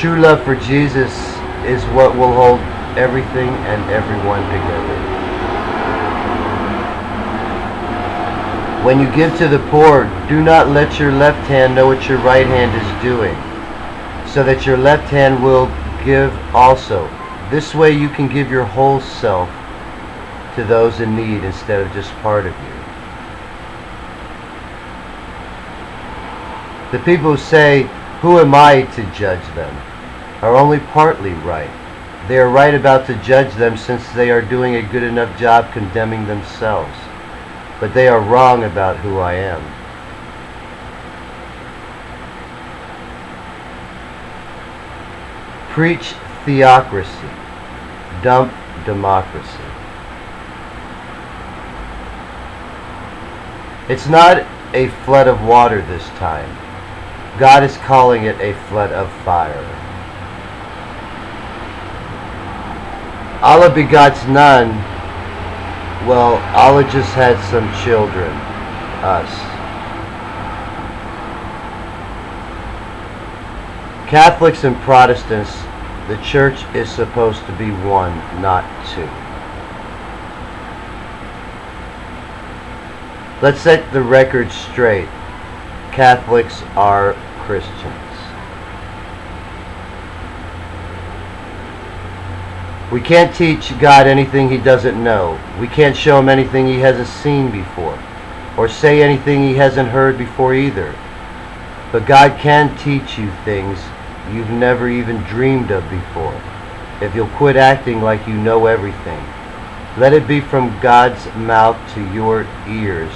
True love for Jesus is what will hold everything and everyone together. When you give to the poor, do not let your left hand know what your right hand is doing, so that your left hand will give also. This way you can give your whole self to those in need instead of just part of you. The people who say, "Who am I to judge them?" are only partly right. They are right about to judge them since they are doing a good enough job condemning themselves. But they are wrong about who I am. Preach theocracy. Dump democracy. It's not a flood of water this time. God is calling it a flood of fire. Allah begots none. Well, Allah just had some children, us. Catholics and Protestants, the church is supposed to be one, not two. Let's set the record straight. Catholics are Christians. We can't teach God anything He doesn't know. We can't show Him anything He hasn't seen before, or say anything He hasn't heard before either. But God can teach you things you've never even dreamed of before, if you'll quit acting like you know everything. Let it be from God's mouth to your ears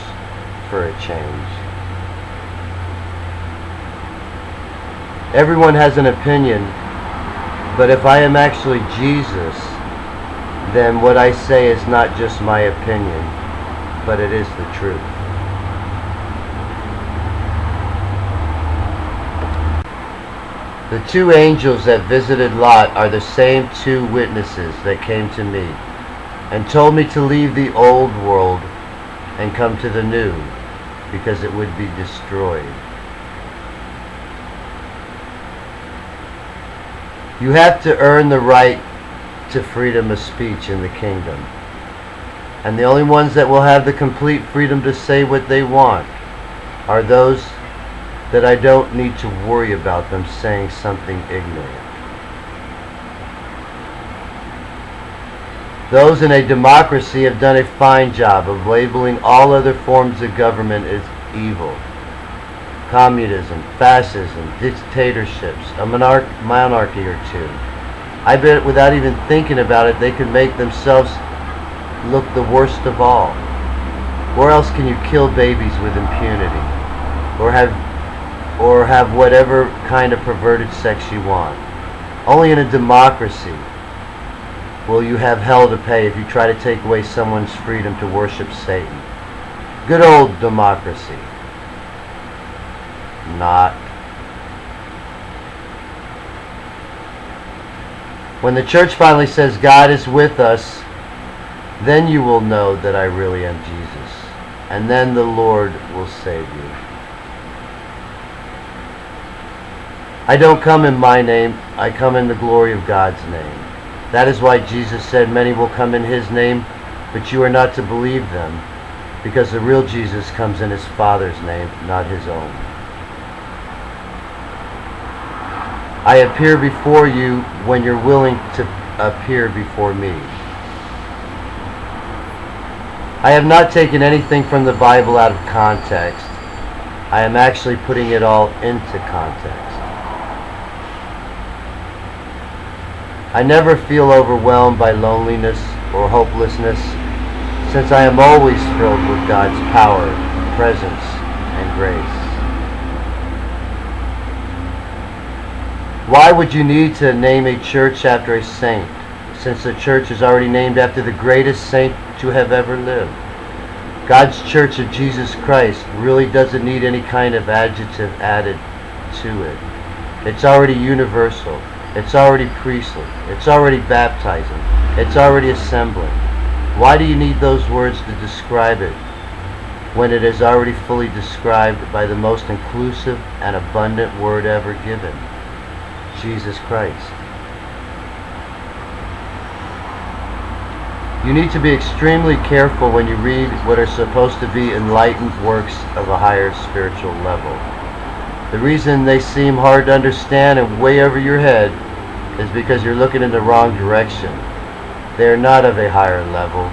for a change. Everyone has an opinion, but if I am actually Jesus, then what I say is not just my opinion, but it is the truth. The two angels that visited Lot are the same two witnesses that came to me and told me to leave the old world and come to the new, because it would be destroyed. You have to earn the right to freedom of speech in the kingdom. And the only ones that will have the complete freedom to say what they want are those that I don't need to worry about them saying something ignorant. Those in a democracy have done a fine job of labeling all other forms of government as evil. Communism, fascism, dictatorships, a monarchy or two. I bet without even thinking about it, they could make themselves look the worst of all. Where else can you kill babies with impunity? Or have whatever kind of perverted sex you want? Only in a democracy will you have hell to pay if you try to take away someone's freedom to worship Satan. Good old democracy. Not. When the church finally says God is with us, then you will know that I really am Jesus, and then the Lord will save you. I don't come in my name, I come in the glory of God's name. That is why Jesus said many will come in His name, but you are not to believe them, because the real Jesus comes in His Father's name, not His own. I appear before you when you're willing to appear before me. I have not taken anything from the Bible out of context. I am actually putting it all into context. I never feel overwhelmed by loneliness or hopelessness, since I am always filled with God's power, presence, and grace. Why would you need to name a church after a saint, since the church is already named after the greatest saint to have ever lived? God's Church of Jesus Christ really doesn't need any kind of adjective added to it. It's already universal. It's already priestly. It's already baptizing. It's already assembling. Why do you need those words to describe it when it is already fully described by the most inclusive and abundant word ever given? Jesus Christ. You need to be extremely careful when you read what are supposed to be enlightened works of a higher spiritual level. The reason they seem hard to understand and way over your head is because you're looking in the wrong direction. They are not of a higher level.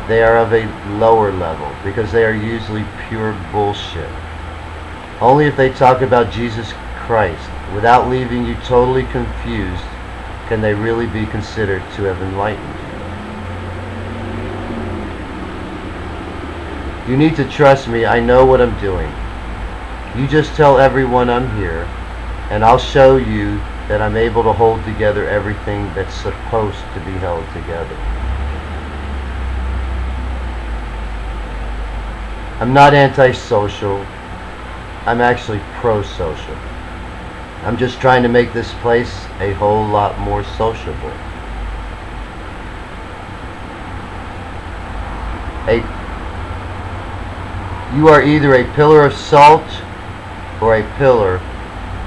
They are of a lower level because they are usually pure bullshit. Only if they talk about Jesus Christ without leaving you totally confused can they really be considered to have enlightened you. You need to trust me. I know what I'm doing. You just tell everyone I'm here, and I'll show you that I'm able to hold together everything that's supposed to be held together. I'm not antisocial. I'm actually pro-social. I'm just trying to make this place a whole lot more sociable. You are either a pillar of salt or a pillar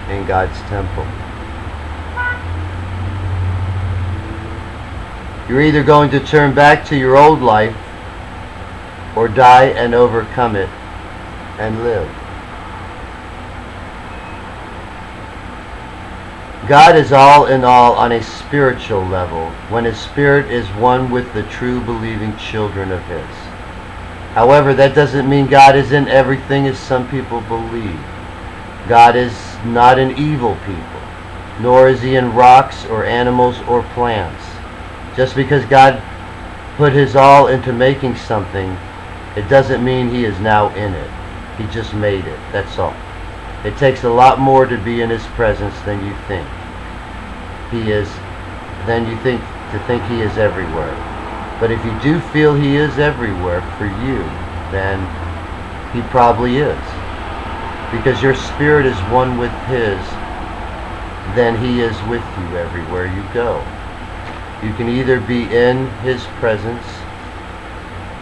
in God's temple. You're either going to turn back to your old life or die and overcome it and live. God is all in all on a spiritual level when His Spirit is one with the true believing children of His. However, that doesn't mean God is in everything as some people believe. God is not in evil people, nor is He in rocks or animals or plants. Just because God put His all into making something, it doesn't mean He is now in it. He just made it, that's all. It takes a lot more to be in His presence than you think. He is everywhere. But if you do feel He is everywhere for you, then He probably is. Because your spirit is one with His, then He is with you everywhere you go. You can either be in His presence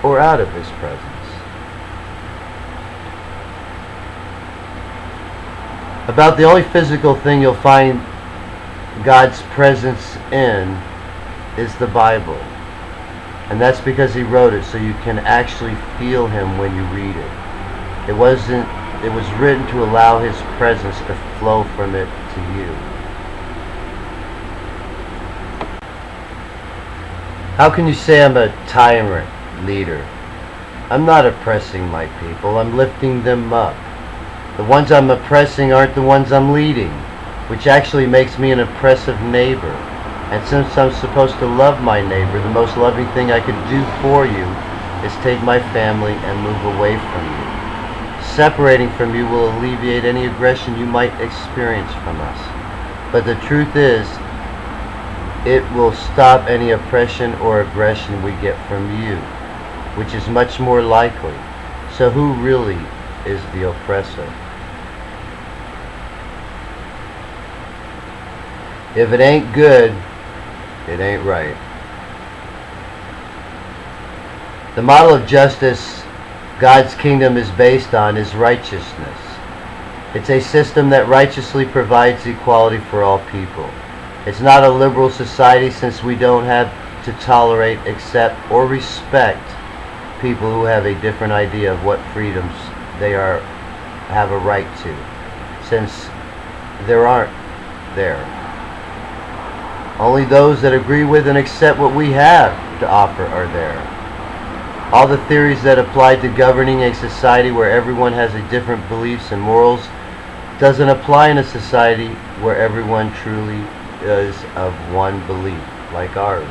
or out of His presence. About the only physical thing you'll find God's presence in is the Bible. And that's because He wrote it so you can actually feel Him when you read it. It was written to allow His presence to flow from it to you. How can you say I'm a tyrant leader? I'm not oppressing my people, I'm lifting them up. The ones I'm oppressing aren't the ones I'm leading, which actually makes me an oppressive neighbor. And since I'm supposed to love my neighbor, the most loving thing I could do for you is take my family and move away from you. Separating from you will alleviate any aggression you might experience from us. But the truth is, it will stop any oppression or aggression we get from you, which is much more likely. So who really is the oppressor? If it ain't good, it ain't right. The model of justice God's kingdom is based on is righteousness. It's a system that righteously provides equality for all people. It's not a liberal society since we don't have to tolerate, accept, or respect people who have a different idea of what freedoms they have a right to, since there aren't there. Only those that agree with and accept what we have to offer are there. All the theories that apply to governing a society where everyone has a different beliefs and morals doesn't apply in a society where everyone truly is of one belief, like ours.